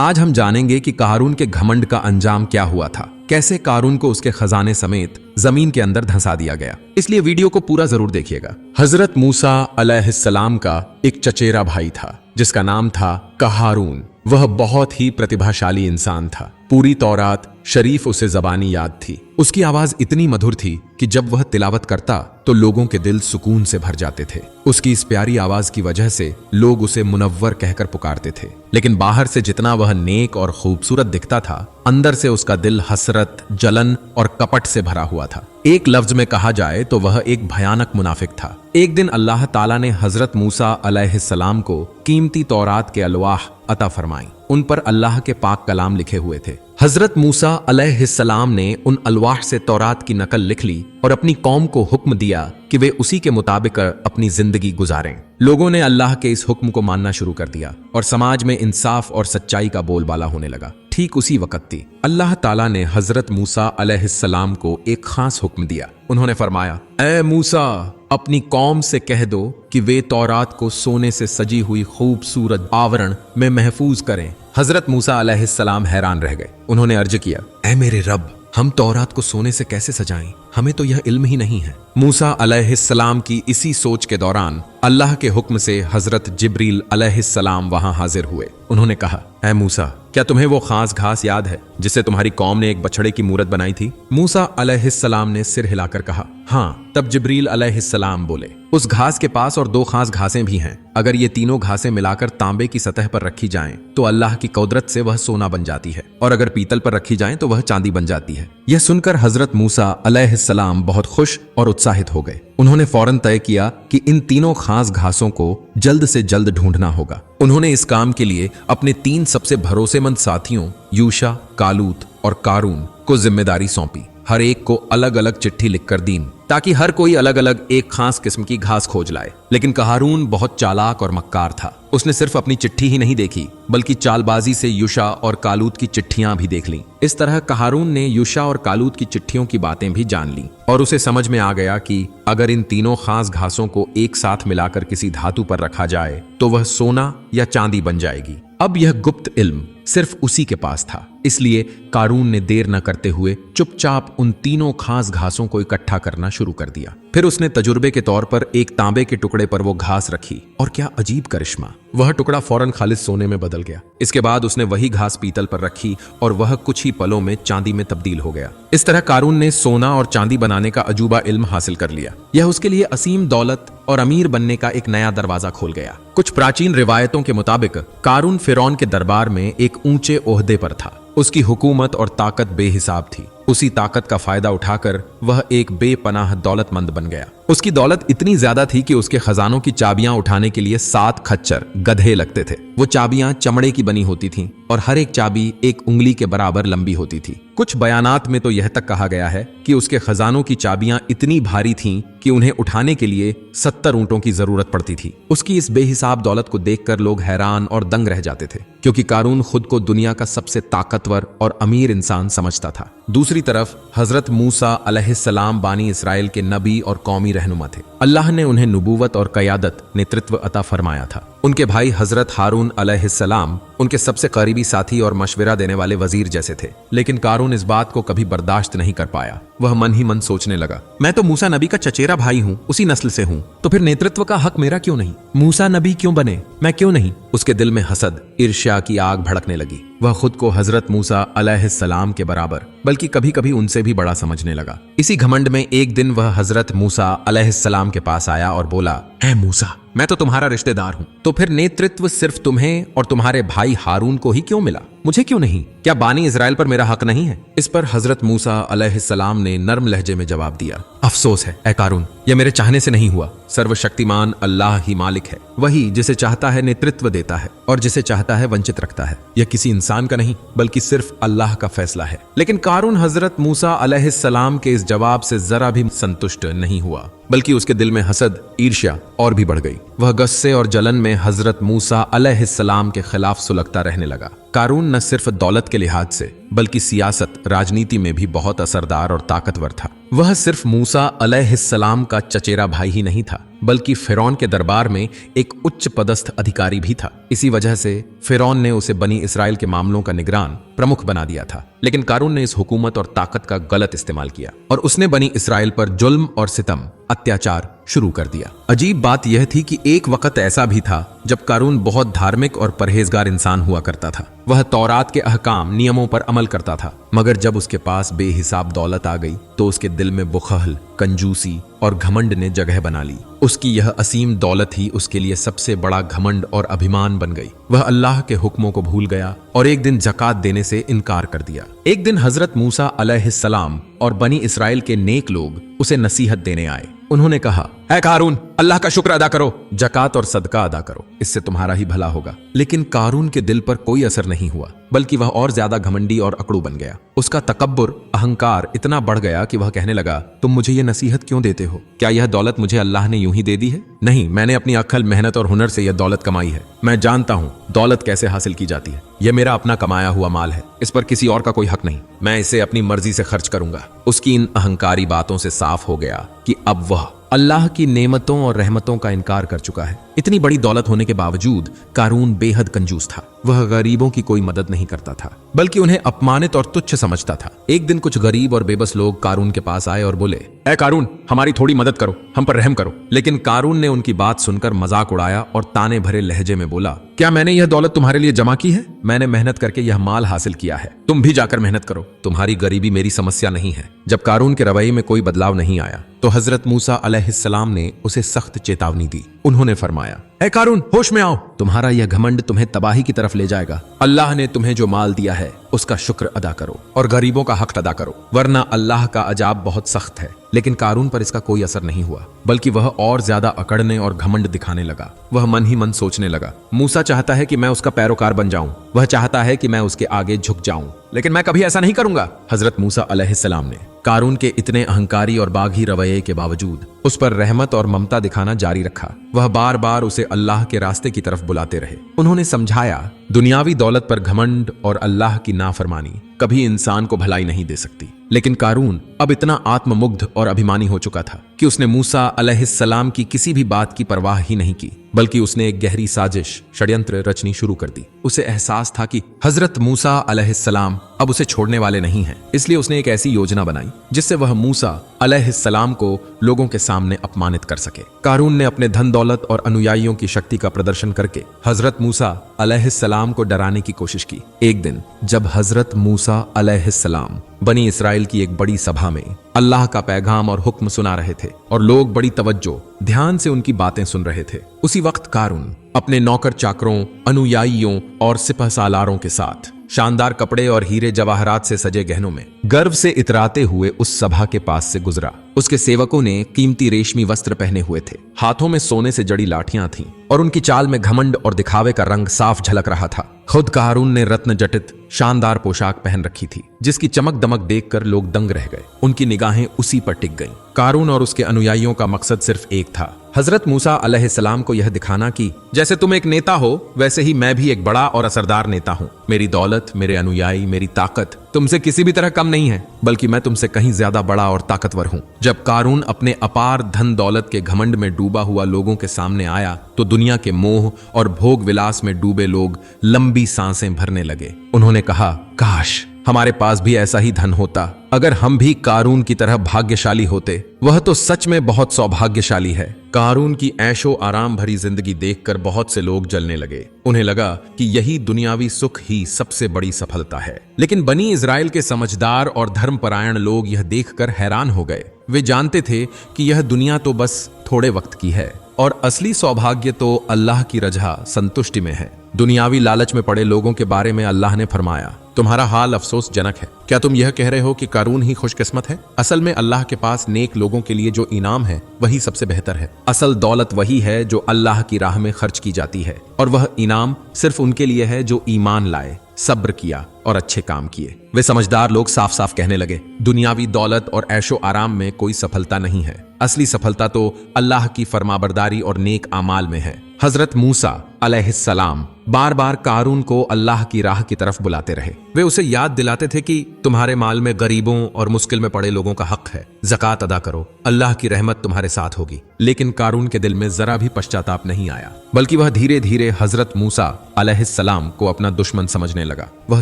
आज हम जानेंगे कि कारून के घमंड का अंजाम क्या हुआ था, कैसे कारून को उसके खजाने समेत जमीन के अंदर धंसा दिया गया। इसलिए वीडियो को पूरा जरूर देखिएगा। हजरत मूसा अलैहिस्सलाम का एक चचेरा भाई था जिसका नाम था कारून। वह बहुत ही प्रतिभाशाली इंसान था। पूरी तौरात शरीफ उसे जबानी याद थी। उसकी आवाज इतनी मधुर थी कि जब वह तिलावत करता तो लोगों के दिल सुकून से भर जाते थे। उसकी इस प्यारी आवाज की वजह से लोग उसे मुनव्वर कहकर पुकारते थे। लेकिन बाहर से जितना वह नेक और खूबसूरत दिखता था, अंदर से उसका दिल हसरत, जलन और कपट से भरा हुआ था। एक लफ्ज में कहा जाए तो वह एक भयानक मुनाफिक था। एक दिन अल्लाह ताला ने हजरत मूसा अलैहिस्सलाम को कीमती तौरात के अलवाह अता फरमाई। उन पर अल्लाह के पाक कलाम लिखे हुए थे। हजरत मूसा अलैहिस्सलाम ने उन अलवाह से तौरात की नकल लिख ली और अपनी कौम को हुक्म दिया कि वे उसी के मुताबिक अपनी जिंदगी गुजारें। लोगों ने अल्लाह के इस हुक्म को मानना शुरू कर दिया और समाज में इंसाफ और सच्चाई का बोलबाला होने लगा। ठीक उसी वक्त थी अल्लाह ताला ने हजरत मूसा अलैहिस्सलाम को एक खास हुक्म दिया। उन्होंने फरमाया, ए मूसा, अपनी कौम से कह दो कि वे तौरात को सोने से सजी हुई खूबसूरत आवरण में महफूज करें। हजरत मूसा अलैहिस्सलाम हैरान रह गए। उन्होंने अर्ज किया, ऐ मेरे रब, हम तौरात को सोने से कैसे सजाएं? हमें तो यह इल्म ही नहीं है। मूसा अलैहिस्सलाम की इसी सोच के दौरान अल्लाह के हुक्म से हजरत जिब्रील अलैहिस्सलाम वहां हाजिर हुए। उन्होंने कहा, ऐ मूसा, क्या तुम्हें वो खास घास याद है जिससे तुम्हारी कौम ने एक बछड़े की मूरत बनाई थी? मूसा अलैहिस्सलाम ने सिर हिलाकर कहा, हाँ। तब जिब्रील अलैहिस्सलाम बोले, उस घास के पास और दो खास घासें भी हैं। अगर ये तीनों घासें मिलाकर तांबे की सतह पर रखी जाएं तो अल्लाह की कुदरत से वह सोना बन जाती है, और अगर पीतल पर रखी जाएं तो वह चांदी बन जाती है। यह सुनकर हजरत मूसा अलैहिस्सलाम बहुत खुश और उत्साहित हो गए। उन्होंने फौरन तय किया कि इन तीनों खास घासों को जल्द से जल्द ढूंढना होगा। उन्होंने इस काम के लिए अपने 3 सबसे भरोसेमंद साथियों यूशा, कालूत और कारून को जिम्मेदारी सौंपी। हर एक को अलग अलग चिट्ठी लिखकर दी ताकि हर कोई अलग अलग एक खास किस्म की घास खोज लाए। लेकिन कारून बहुत चालाक और मक्कार था। उसने सिर्फ अपनी चिट्ठी ही नहीं देखी बल्कि चालबाजी से यूशा और कालूत की चिट्ठियां भी देख लीं। इस तरह कारून ने यूशा और कालूत की चिट्ठियों की बातें भी जान ली और उसे समझ में आ गया कि अगर इन तीनों खास घासों को एक साथ मिलाकर किसी धातु पर रखा जाए तो वह सोना या चांदी बन जाएगी। अब यह गुप्त इल्म सिर्फ उसी के पास था। इसलिए कारून ने देर न करते हुए चुपचाप उन तीनों खास घासों को इकट्ठा करना शुरू कर दिया। फिर उसने तजुर्बे के तौर पर एक तांबे के टुकड़े पर वो घास रखी और क्या अजीब करिश्मा, वह टुकड़ा फौरन खालिस सोने में बदल गया। इसके बाद उसने वही घास पीतल पर रखी और वह कुछ ही पलों में चांदी में तब्दील हो गया। इस तरह कारून ने सोना और चांदी बनाने का अजूबा इल्म हासिल कर लिया। यह उसके लिए असीम दौलत और अमीर बनने का एक नया दरवाजा खोल गया। कुछ प्राचीन रिवायतों के मुताबिक कारून फिरौन के दरबार में एक ऊंचे ओहदे पर था। उसकी हुकूमत और ताकत बेहिसाब थी। उसी ताकत का फायदा उठाकर वह एक बेपनाह दौलतमंद बन गया। उसकी दौलत इतनी ज्यादा थी कि उसके खजानों की चाबियां उठाने के लिए 7 खच्चर गधे लगते थे। वो चाबियां चमड़े की बनी होती थीं और हर एक चाबी एक उंगली के बराबर लंबी होती थी। कुछ बयानात में तो यह तक कहा गया है कि उसके खजानों की चाबियां इतनी भारी थीं कि उन्हें उठाने के लिए 70 ऊंटों की जरूरत पड़ती थी। उसकी इस बेहिसाब दौलत को देखकर लोग हैरान और दंग रह जाते थे, क्योंकि कारून खुद को दुनिया का सबसे ताकतवर और अमीर इंसान समझता था। दूसरी तरफ हजरत मूसा अलैहिस्सलाम बानी इसराइल के नबी और कौमी रहनुमा थे। अल्लाह ने उन्हें नबूवत और क़यादत, नेतृत्व अता फरमाया था। उनके भाई हजरत हारून अलैहिस्सलाम उनके सबसे करीबी साथी और मशवरा देने वाले वजीर जैसे थे। लेकिन कारून इस बात को कभी बर्दाश्त नहीं कर पाया। वह मन ही मन सोचने लगा, मैं तो मूसा नबी का चचेरा भाई हूँ, उसी नस्ल से हूँ, तो फिर नेतृत्व का हक मेरा क्यों नहीं? मूसा नबी क्यों बने, मैं क्यों नहीं? उसके दिल में हसद, ईर्ष्या की आग भड़कने लगी। वह खुद को हजरत मूसा अलैहिस्सलाम के बराबर बल्कि कभी कभी उनसे भी बड़ा समझने लगा। इसी घमंड में एक दिन वह हजरत मूसा अलैहिस्सलाम के पास आया और बोला, ऐ मूसा, मैं तो तुम्हारा रिश्तेदार हूं, तो फिर नेतृत्व सिर्फ तुम्हें और तुम्हारे भाई हारून को ही क्यों मिला, मुझे क्यों नहीं? क्या बानी इजराइल पर मेरा हक नहीं है? इस पर हजरत मूसा अलैहिस्सलाम ने नर्म लहजे में जवाब दिया, अफसोस है ए कारून, यह मेरे चाहने से नहीं हुआ। सर्वशक्तिमान अल्लाह ही मालिक है। वही जिसे चाहता है नेतृत्व देता है और जिसे चाहता है वंचित रखता है। यह किसी इंसान का नहीं बल्कि सिर्फ अल्लाह का फैसला है। लेकिन कारून हजरत मूसा अलैहिस्सलाम के इस जवाब से जरा भी संतुष्ट नहीं हुआ, बल्कि उसके दिल में हसद, ईर्ष्या और भी बढ़ गई। वह गुस्से और जलन में हजरत मूसा अलैहिस्सलाम के खिलाफ सुलगता रहने लगा। कारून न सिर्फ दौलत के लिहाज से बल्कि सियासत राजनीति में भी बहुत असरदार और ताकतवर था। वह सिर्फ मूसा अलैहिस्सलाम का चचेरा भाई ही नहीं था, बल्कि फिरौन के दरबार में एक उच्च पदस्थ अधिकारी भी था। इसी वजह से फिरौन ने उसे बनी इसराइल के मामलों का निगरान प्रमुख बना दिया था। लेकिन कारून ने इस हुकूमत और ताकत का गलत इस्तेमाल किया और उसने बनी इसराइल पर जुल्म और सितम, अत्याचार शुरू कर दिया। अजीब बात यह थी कि एक वक्त ऐसा भी था जब कारून बहुत धार्मिक और परहेजगार इंसान हुआ करता था। वह तौरात के अहकाम, नियमों पर अमल करता था, मगर जब उसके पास बेहिसाब दौलत आ गई तो उसके दिल में बुखहल, कंजूसी और घमंड ने जगह बना ली। उसकी यह असीम दौलत ही उसके लिए सबसे बड़ा घमंड और अभिमान बन गई। वह अल्लाह के हुक्मों को भूल गया और एक दिन ज़कात देने से इनकार कर दिया। एक दिन हजरत मूसा अलैहिस्सलाम और बनी इसराइल के नेक लोग उसे नसीहत देने आए। उन्होंने कहा, ऐ कारून, अल्लाह का शुक्र अदा करो, जकात और सदका अदा करो, इससे तुम्हारा ही भला होगा। लेकिन कारून के दिल पर कोई असर नहीं हुआ, बल्कि वह और ज्यादा घमंडी और अकड़ू बन गया। उसका तकब्बुर, अहंकार इतना बढ़ गया कि वह कहने लगा, तुम मुझे ये नसीहत क्यों देते हो? क्या यह दौलत मुझे अल्लाह ने यूं ही दे दी है? नहीं, मैंने अपनी अक्ल, मेहनत और हुनर से यह दौलत कमाई है। मैं जानता हूँ दौलत कैसे हासिल की जाती है। यह मेरा अपना कमाया हुआ माल है, इस पर किसी और का कोई हक नहीं। मैं इसे अपनी मर्जी से खर्च करूंगा। उसकी इन अहंकारी बातों से साफ हो गया कि अब वह अल्लाह की नेमतों और रहमतों का इनकार कर चुका है। इतनी बड़ी दौलत होने के बावजूद कारून बेहद कंजूस था। वह गरीबों की कोई मदद नहीं करता था, बल्कि उन्हें अपमानित और तुच्छ समझता था। एक दिन कुछ गरीब और बेबस लोग कारून के पास आए और बोले, ऐ कारून, हमारी थोड़ी मदद करो, हम पर रहम करो। लेकिन कारून ने उनकी बात सुनकर मजाक उड़ाया और ताने भरे लहजे में बोला, क्या मैंने यह दौलत तुम्हारे लिए जमा की है? मैंने मेहनत करके यह माल हासिल किया है, तुम भी जाकर मेहनत करो। तुम्हारी गरीबी मेरी समस्या नहीं है। जब कारून के रवैये में कोई बदलाव नहीं आया तो हजरत मूसा अलैहिस्सलाम ने उसे सख्त चेतावनी दी। उन्होंने फरमाया, ऐ कारून, होश में आओ, तुम्हारा यह घमंड तुम्हें तबाही की तरफ ले जाएगा। अल्लाह ने तुम्हें जो माल दिया है उसका शुक्र अदा करो और गरीबों का हक अदा करो, वरना अल्लाह का अजाब बहुत सख्त है। लेकिन कारून पर इसका कोई असर नहीं हुआ, बल्कि वह और ज्यादा अकड़ने और घमंड दिखाने लगा। वह मन ही मन सोचने लगा, मूसा चाहता है कि मैं उसका पैरोकार बन जाऊं, वह चाहता है कि मैं उसके आगे झुक जाऊं, लेकिन मैं कभी ऐसा नहीं करूंगा। हजरत मूसा अलैहिस्सलाम ने कारून के इतने अहंकारी और बागी रवैये के बावजूद उस पर रहमत और ममता दिखाना जारी रखा। वह बार बार उसे अल्लाह के रास्ते की तरफ बुलाते रहे। उन्होंने समझाया, दुनियावी दौलत पर घमंड और अल्लाह की नाफरमानी कभी इंसान को भलाई नहीं दे सकती। लेकिन कारून अब इतना आत्ममुग्ध और अभिमानी हो चुका था कि उसने मूसा अलैहिस्सलाम की किसी भी बात की परवाह ही नहीं की, बल्कि उसने एक गहरी साजिश, षड्यंत्र रचनी शुरू कर दी। उसे एहसास था कि हजरत मूसा अलैहिस्सलाम अब उसे छोड़ने वाले नहीं हैं, इसलिए उसने एक ऐसी योजना बनाई जिससे वह मूसा अलैहिस्सलाम को लोगों के सामने अपमानित कर सके। कारून ने अपने धन दौलत और अनुयायियों की शक्ति का प्रदर्शन करके हजरत मूसा अलैहिस्सलाम को डराने की कोशिश की। एक दिन जब हजरत मूसा अलैहिस्सलाम बनी इसराइल की एक बड़ी सभा में अल्लाह का पैगाम और हुक्म सुना रहे थे और लोग बड़ी तवज्जो, ध्यान से उनकी बातें सुन रहे थे, उसी वक्त कारून अपने नौकर चाकरों, अनुयायियों और सिपह सालारों के साथ शानदार कपड़े और हीरे जवाहरात से सजे गहनों में गर्व से इतराते हुए उस सभा के पास से गुजरा। उसके सेवकों ने कीमती रेशमी वस्त्र पहने हुए थे, हाथों में सोने से जड़ी लाठियां थीं और उनकी चाल में घमंड और दिखावे का रंग साफ झलक रहा था। खुद कारून ने रत्न जटित शानदार पोशाक पहन रखी थी, जिसकी चमक दमक देखकर लोग दंग रह गए। उनकी निगाहें उसी पर टिक गईं। कारून और उसके अनुयायियों का मकसद सिर्फ एक था, हजरत मूसा अलैहिस्सलाम को यह दिखाना कि जैसे तुम एक नेता हो, वैसे ही मैं भी एक बड़ा और असरदार नेता हूं। मेरी दौलत, मेरे अनुयायी, मेरी ताकत तुमसे किसी भी तरह कम नहीं है, बल्कि मैं तुमसे कहीं ज्यादा बड़ा और ताकतवर हूं। जब कारून अपने अपार धन दौलत के घमंड में डूबा हुआ लोगों के सामने आया तो दुनिया के मोह और भोग विलास में डूबे लोग लंबी सांसें भरने लगे। उन्होंने कहा, काश हमारे पास भी ऐसा ही धन होता। अगर हम भी कारून की तरह भाग्यशाली होते। वह तो सच में बहुत सौभाग्यशाली है। कारून की ऐशो आराम भरी जिंदगी देखकर बहुत से लोग जलने लगे। उन्हें लगा कि यही दुनियावी सुख ही सबसे बड़ी सफलता है। लेकिन बनी इजराइल के समझदार और धर्मपरायण लोग यह देखकर हैरान हो गए। वे जानते थे कि यह दुनिया तो बस थोड़े वक्त की है और असली सौभाग्य तो अल्लाह की रज़ा, संतुष्टि में है। दुनियावी लालच में पड़े लोगों के बारे में अल्लाह ने फरमाया, तुम्हारा हाल अफसोसजनक है। क्या तुम यह कह रहे हो कि कारून ही खुशकिस्मत है? असल में अल्लाह के पास नेक लोगों के लिए जो इनाम है वही सबसे बेहतर है। असल दौलत वही है जो अल्लाह की राह में खर्च की जाती है, और वह इनाम सिर्फ उनके लिए है जो ईमान लाए, सब्र किया और अच्छे काम किए। वे समझदार लोग साफ साफ कहने लगे, दुनियावी दौलत और ऐशो आराम में कोई सफलता नहीं है। असली सफलता तो अल्लाह की फरमाबरदारी और नेक आमाल में है। हजरत मूसा अलैहिस्सलाम बार बार कारून को अल्लाह की राह की तरफ बुलाते रहे। वे उसे याद दिलाते थे कि तुम्हारे माल में गरीबों और मुश्किल में पड़े लोगों का हक है, ज़कात अदा करो, अल्लाह की रहमत तुम्हारे साथ होगी। लेकिन कारून के दिल में जरा भी पश्चाताप नहीं आया, बल्कि वह धीरे धीरे हजरत मूसा अलैहिस्सलाम को अपना दुश्मन समझने लगा। वह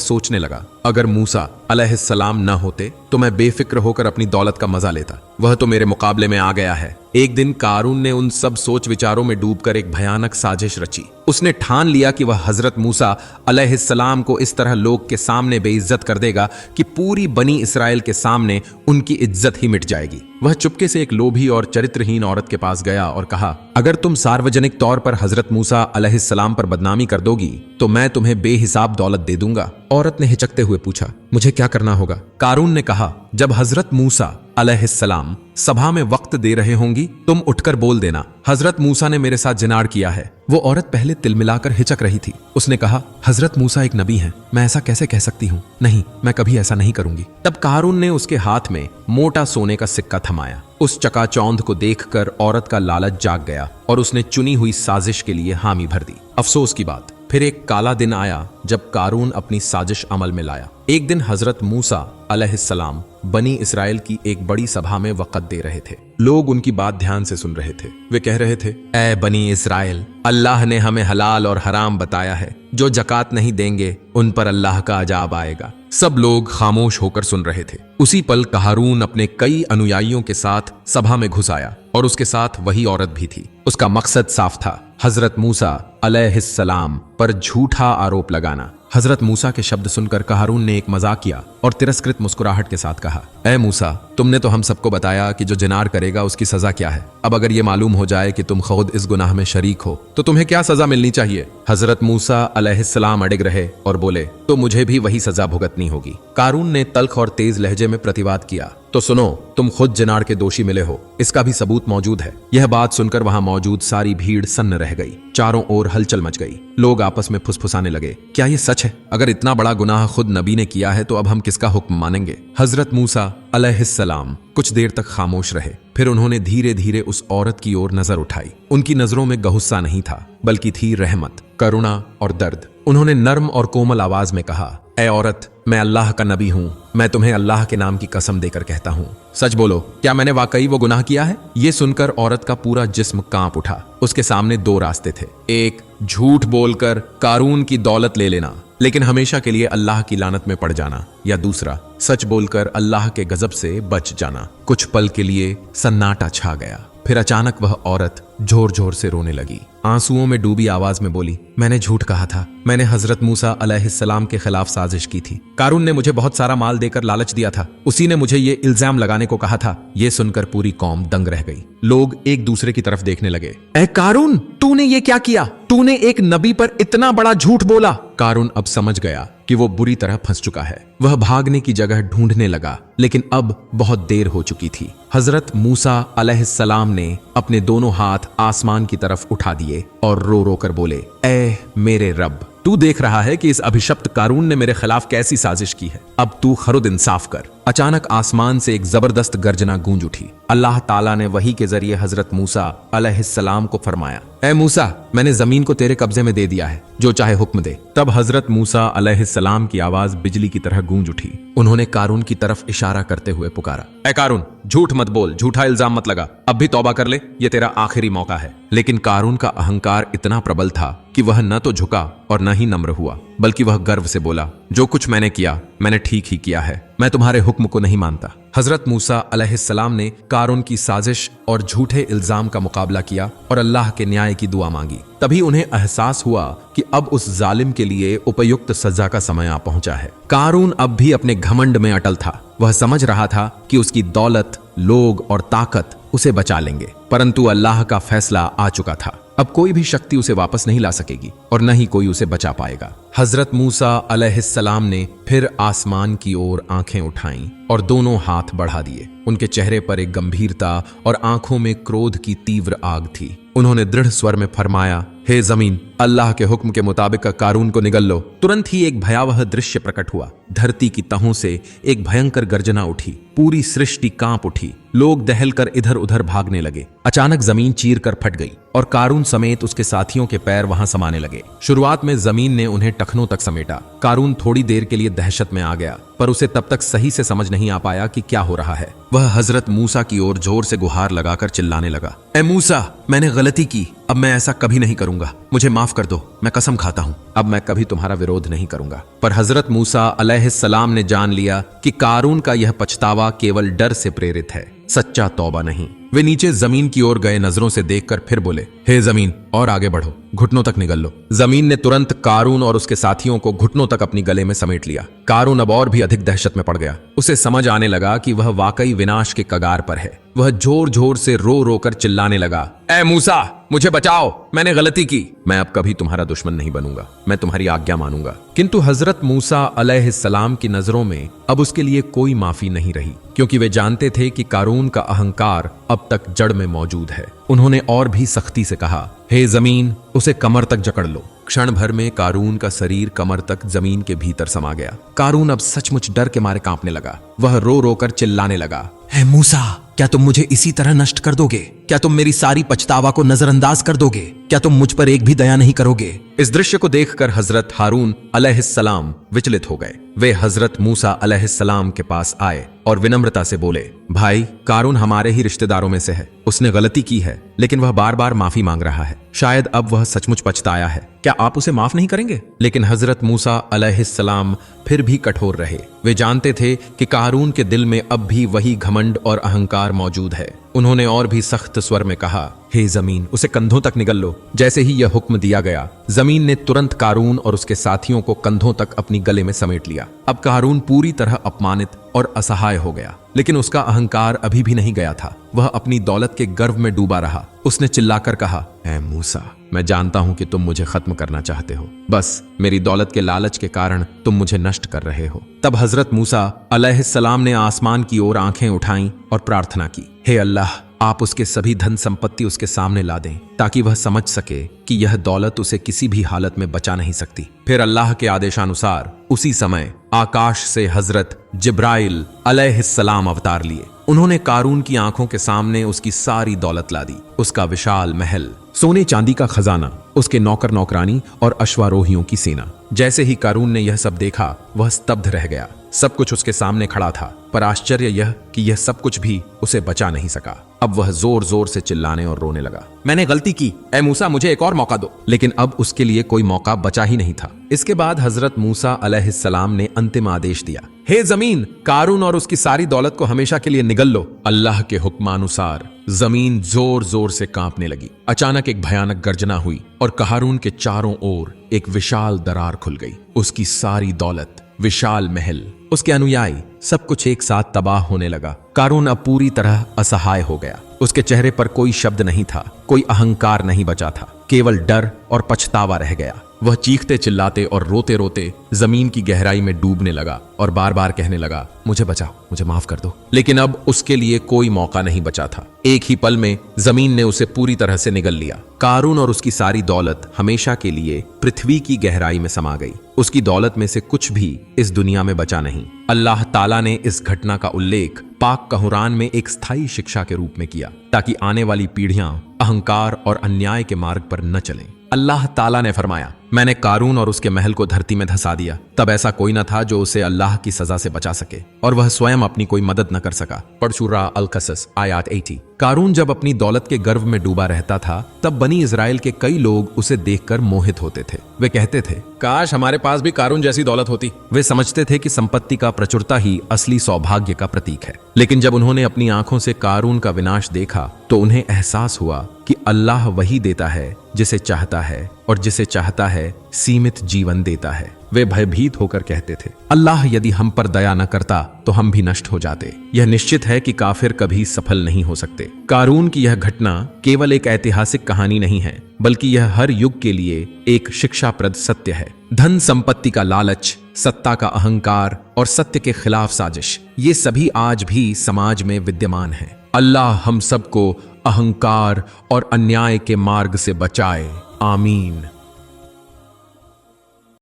सोचने लगा, अगर मूसा अलैहिस्सलाम न होते तो मैं बेफिक्र होकर अपनी दौलत का मजा लेता। वह तो मेरे मुकाबले में आ गया है। एक दिन कारून ने उन सब सोच विचारों में डूबकर एक भयानक साजिश रची। उसने ठान लिया कि वह हजरत मूसा अलैहिस्सलाम को इस तरह लोग के सामने बेइज्जत कर देगा कि पूरी बनी इस्राएल के सामने उनकी इज्जत ही मिट जाएगी। वह चुपके से एक लोभी और चरित्रहीन औरत के पास गया और कहा, अगर तुम सार्वजनिक तौर पर हजरत मूसा अलैहिस्सलाम पर बदनामी कर दोगी तो मैं तुम्हें बेहिसाब दौलत दे दूंगा। औरत ने हिचकते हुए पूछा, मुझे क्या करना होगा? कारून ने कहा, जब हजरत मूसा अलैहिस्सलाम सभा में वक्त दे रहे होंगी तुम उठकर बोल देना, हजरत मूसा ने मेरे साथ जिनार किया है। वो औरत पहले तिलमिलाकर हिचक रही थी। उसने कहा, हजरत मूसा एक नबी हैं, मैं ऐसा कैसे कह सकती हूँ? नहीं, मैं कभी ऐसा नहीं करूंगी। तब कारून ने उसके हाथ में मोटा सोने का सिक्का थमाया। उस चकाचौंध को देखकर औरत का लालच जाग गया और उसने चुनी हुई साजिश के लिए हामी भर दी। अफसोस की बात, फिर एक काला दिन आया जब कारून अपनी साजिश अमल में लाया। एक दिन हजरत मूसा अलैहिस्सलाम बनी इस्राएल की एक बड़ी सभा में वक़्त दे रहे थे। लोग उनकी बात ध्यान से सुन रहे थे। वे कह रहे थे, ऐ बनी इस्राएल, अल्लाह ने हमें हलाल और हराम बताया है। जो ज़कात नहीं देंगे उन पर अल्लाह का अजाब आएगा। सब लोग खामोश होकर सुन रहे थे। उसी पल कारून अपने कई अनुयायियों के साथ सभा में घुस आया और उसके साथ वही औरत भी थी। उसका मकसद साफ था, हजरत मूसा अलैहिस्सलाम पर झूठा आरोप लगाना। हजरत मूसा के शब्द सुनकर कारून ने एक मजाक किया और तिरस्कृत मुस्कुराहट के साथ कहा, ऐ मूसा, तुमने तो हम सबको बताया कि जो जिनार करेगा उसकी सजा क्या है। अब अगर ये मालूम हो जाए कि तुम खुद इस गुनाह में शरीक हो तो तुम्हें क्या सजा मिलनी चाहिए? हजरत मूसा अलैहिस्सलाम अड़िग रहे और बोले, तो मुझे भी वही सजा भुगतनी होगी। कारून ने तल्ख और तेज लहजे में प्रतिवाद किया, तो सुनो, तुम खुद जिनार के दोषी मिले हो, इसका भी सबूत मौजूद है। यह बात सुनकर वहां मौजूद सारी भीड़ सन्न रह गई। चारों ओर हलचल मच गई। लोग आपस में फुसफुसाने लगे, क्या ये सच है? अगर इतना बड़ा गुनाह खुद नबी ने किया है तो अब हम किसका हुक्म मानेंगे? हजरत मूसा अलैहिस्सलाम कुछ देर तक खामोश रहे। फिर उन्होंने धीरे धीरे उस औरत की ओर नजर उठाई। उनकी नजरों में गुस्सा नहीं था, बल्कि थी रहमत, करुणा और दर्द। उन्होंने नर्म और कोमल आवाज में कहा, ऐ औरत, मैं अल्लाह का नबी हूँ। मैं तुम्हें अल्लाह के नाम की कसम देकर कहता हूँ, सच बोलो, क्या मैंने वाकई वो गुनाह किया है? ये सुनकर औरत का पूरा जिस्म कांप उठा। उसके सामने दो रास्ते थे। एक, झूठ बोलकर कारून की दौलत ले लेना लेकिन हमेशा के लिए अल्लाह की लानत में पड़ जाना, या दूसरा, सच बोलकर अल्लाह के गजब से बच जाना। कुछ पल के लिए सन्नाटा छा गया। फिर अचानक वह औरत जोर जोर से रोने लगी। आंसुओं में डूबी आवाज में बोली, मैंने झूठ कहा था। मैंने हजरत मूसा अलैहिस्सलाम के खिलाफ साजिश की थी। कारून ने मुझे बहुत सारा माल देकर लालच दिया था। उसी ने मुझे ये इल्जाम लगाने को कहा था। ये सुनकर पूरी कौम दंग रह गई। लोग एक दूसरे की तरफ देखने लगे। ऐ कारून, तूने ये क्या किया? तूने एक नबी पर इतना बड़ा झूठ बोला। कारून अब समझ गया कि वो बुरी तरह फंस चुका है। वह भागने की जगह ढूंढने लगा, लेकिन अब बहुत देर हो चुकी थी। हजरत मूसा अलैहिस्सलाम ने अपने दोनों हाथ आसमान की तरफ उठा दिए और रो रो कर बोले, ऐ मेरे रब, तू देख रहा है कि इस अभिशप्त कारून ने मेरे खिलाफ कैसी साजिश की है। अब तू खरुद इंसाफ कर। अचानक आसमान से एक जबरदस्त गर्जना गूंज उठी। अल्लाह ताला ने वही के जरिए हजरत मूसा अलैहिस्सलाम को फरमाया, ऐ मूसा, मैंने जमीन को तेरे कब्जे में दे दिया है, जो चाहे हुक्म दे। तब हजरत मूसा अलैहिस्सलाम की आवाज बिजली की तरह गूंज उठी। उन्होंने कारून की तरफ इशारा करते हुए पुकारा, ऐ कारून, झूठ मत बोल, झूठा इल्जाम मत लगा, अब भी तौबा कर ले, ये तेरा आखिरी मौका है। लेकिन कारून का अहंकार इतना प्रबल था कि वह न तो झुका और न ही नम्र हुआ, बल्कि वह गर्व से बोला, जो कुछ मैंने किया मैंने ठीक ही किया है, मैं तुम्हारे हुक्म को नहीं मानता। हजरत मूसा अलैहिस्सलाम ने कारून की साजिश और झूठे इल्जाम का मुकाबला किया और अल्लाह के न्याय की दुआ मांगी। तभी उन्हें एहसास हुआ कि अब उस जालिम के लिए उपयुक्त सजा का समय आ पहुंचा है। कारून अब भी अपने घमंड में अटल था। वह समझ रहा था कि उसकी दौलत, लोग और ताकत उसे बचा लेंगे, परंतु अल्लाह का फैसला आ चुका था। अब कोई भी शक्ति उसे वापस नहीं ला सकेगी और न ही कोई उसे बचा पाएगा। हजरत मूसा अलैहिस्सलाम ने फिर आसमान की ओर आंखें उठाईं और दोनों हाथ बढ़ा दिए। उनके चेहरे पर एक गंभीरता और आंखों में क्रोध की तीव्र आग थी। उन्होंने दृढ़ स्वर में फरमाया, हे जमीन, अल्लाह के हुक्म के मुताबिक कारून को निगल लो। तुरंत ही एक भयावह दृश्य प्रकट हुआ। धरती की तहों से एक भयंकर गर्जना उठी। पूरी सृष्टि कांप उठी। लोग दहलकर इधर उधर भागने लगे। अचानक जमीन चीर कर फट गई और कारून समेत उसके साथियों के पैर वहां समाने लगे। शुरुआत में जमीन ने उन्हें टखनों तक समेटा। कारून थोड़ी देर के लिए दहशत में आ गया, पर उसे तब तक सही से समझ नहीं आ पाया कि क्या हो रहा है। वह हजरत मूसा की ओर जोर से गुहार लगाकर चिल्लाने लगा, ए मूसा, मैंने गलती की, अब मैं ऐसा कभी नहीं करूंगा, मुझे माफ कर दो, मैं कसम खाता हूं, अब मैं कभी तुम्हारा विरोध नहीं करूंगा। पर हजरत मूसा अलैहिस्सलाम ने जान लिया कि कारून का यह पछतावा केवल डर से प्रेरित है, सच्चा तौबा नहीं। वे नीचे जमीन की ओर गए नजरों से देखकर फिर बोले, हे जमीन, और आगे बढ़ो, घुटनों तक निगल लो। जमीन ने तुरंत कारून और उसके साथियों को घुटनों तक अपनी गले में समेट लिया। कारून अब और भी अधिक दहशत में पड़ गया। उसे समझ आने लगा कि वह वाकई विनाश के कगार पर है। वह जोर जोर से रो रो कर चिल्लाने लगा, ए मूसा, मुझे बचाओ, मैंने गलती की, मैं अब कभी तुम्हारा दुश्मन नहीं बनूंगा, मैं तुम्हारी आज्ञा मानूंगा। किंतु हजरत मूसा अलैहिस्सलाम की नजरों में अब उसके लिए कोई माफी नहीं रही, क्योंकि वे जानते थे कि कारून का अहंकार अब तक जड़ में मौजूद है। उन्होंने और भी सख्ती से कहा, हे जमीन, उसे कमर तक जकड़ लो। क्षण भर में कारून का शरीर कमर तक जमीन के भीतर समा गया। कारून अब सचमुच डर के मारे कांपने लगा। वह रो रो कर चिल्लाने लगा, हे मूसा, क्या तुम मुझे इसी तरह नष्ट कर दोगे? क्या तुम मेरी सारी पछतावा को नजरअंदाज कर दोगे? क्या तुम मुझ पर एक भी दया नहीं करोगे? इस दृश्य को देखकर हजरत हारून अलैहिस्सलाम विचलित हो गए। वे हजरत मूसा अलैहिस्सलाम के पास आए और विनम्रता से बोले, भाई, कारून हमारे ही रिश्तेदारों में से है, उसने गलती की है, लेकिन वह बार बार माफी मांग रहा है। शायद अब वह सचमुच पछताया है। क्या आप उसे माफ नहीं करेंगे? लेकिन हजरत मूसा अलैहिस्सलाम फिर भी कठोर रहे। वे जानते थे कि कारून के दिल में अब भी वही घमंड और अहंकार मौजूद है। उन्होंने और भी सख्त स्वर में कहा, हे जमीन, उसे कंधों तक निगल लो। जैसे ही यह हुक्म दिया गया, जमीन ने तुरंत कारून और उसके साथियों को कंधों तक अपनी गले में समेट लिया। अब कारून पूरी तरह अपमानित और असहाय हो गया, लेकिन उसका अहंकार अभी भी नहीं गया था। वह अपनी दौलत के गर्व में डूबा रहा। उसने चिल्लाकर कहा, ऐ मूसा, मैं जानता हूं कि तुम मुझे खत्म करना चाहते हो। बस मेरी दौलत के लालच के कारण तुम मुझे नष्ट कर रहे हो। तब हजरत मूसा अलैहिस्सलाम ने आसमान की ओर आंखें उठाईं और प्रार्थना की, हे अल्लाह, आप उसके सभी धन संपत्ति उसके सामने ला दें, ताकि वह समझ सके कि यह दौलत उसे किसी भी हालत में बचा नहीं सकती। फिर अल्लाह के आदेशानुसार उसी समय आकाश से हजरत जिब्राइल अलैहिस्सलाम अवतार लिए। उन्होंने कारून की आंखों के सामने उसकी सारी दौलत ला दी। उसका विशाल महल, सोने चांदी का खजाना, उसके नौकर नौकरानी और अश्वारोहियों की सेना। जैसे ही कारून ने यह सब देखा, वह स्तब्ध रह गया। सब कुछ उसके सामने खड़ा था, पर आश्चर्य यह कि यह सब कुछ भी उसे बचा नहीं सका। अब वह जोर जोर से चिल्लाने और रोने लगा, मैंने गलती की, ऐ मूसा, मुझे एक और मौका दो। लेकिन अब उसके लिए कोई मौका बचा ही नहीं था। इसके बाद हजरत मूसा अलैहिस्सलाम ने अंतिम आदेश दिया, हे जमीन, कारून और उसकी सारी दौलत को हमेशा के लिए निगल लो। अल्लाह के हुक्मानुसार जमीन जोर जोर से कांपने लगी। अचानक एक भयानक गर्जना हुई और कारून के चारों ओर एक विशाल दरार खुल गई। उसकी सारी दौलत, विशाल महल, उसके अनुयायी, सब कुछ एक साथ तबाह होने लगा। कारून अब पूरी तरह असहाय हो गया। उसके चेहरे पर कोई शब्द नहीं था, कोई अहंकार नहीं बचा था, केवल डर और पछतावा रह गया। वह चीखते चिल्लाते और रोते रोते जमीन की गहराई में डूबने लगा और बार बार कहने लगा, मुझे बचाओ, मुझे माफ कर दो। लेकिन अब उसके लिए कोई मौका नहीं बचा था। एक ही पल में जमीन ने उसे पूरी तरह से निगल लिया। कारून और उसकी सारी दौलत हमेशा के लिए पृथ्वी की गहराई में समा गई। उसकी दौलत में से कुछ भी इस दुनिया में बचा नहीं। अल्लाह ताला ने इस घटना का उल्लेख पाक कुरान में एक स्थायी शिक्षा के रूप में किया, ताकि आने वाली पीढ़ियां अहंकार और अन्याय के मार्ग पर न चलें। अल्लाह ताला ने फरमाया, मैंने कारून और उसके महल को धरती में धंसा दिया। तब ऐसा कोई न था जो उसे अल्लाह की सजा से बचा सके, और वह स्वयं अपनी कोई मदद न कर सका। पढ़ सूरा अल-कसस आयत 80। कारून जब अपनी दौलत के गर्व में डूबा रहता था, तब बनी इजराइल के कई लोग उसे देखकर मोहित होते थे। वे कहते थे, काश हमारे पास भी कारून जैसी दौलत होती। वे समझते थे कि संपत्ति का प्रचुरता ही असली सौभाग्य का प्रतीक है। लेकिन जब उन्होंने अपनी आंखों से कारून का विनाश देखा, तो उन्हें एहसास हुआ कि अल्लाह वही देता है जिसे चाहता है, और जिसे चाहता है सीमित जीवन देता है। वे भयभीत होकर कहते थे, अल्लाह यदि हम पर दया न करता तो हम भी नष्ट हो जाते। यह निश्चित है कि काफिर कभी सफल नहीं हो सकते। कारून की यह घटना केवल एक ऐतिहासिक कहानी नहीं है, बल्कि यह हर युग के लिए एक शिक्षाप्रद सत्य है। धन संपत्ति का लालच, सत्ता का अहंकार और सत्य के खिलाफ साजिश, ये सभी आज भी समाज में विद्यमान हैं। अल्लाह हम सबको अहंकार और अन्याय के मार्ग से बचाए। आमीन।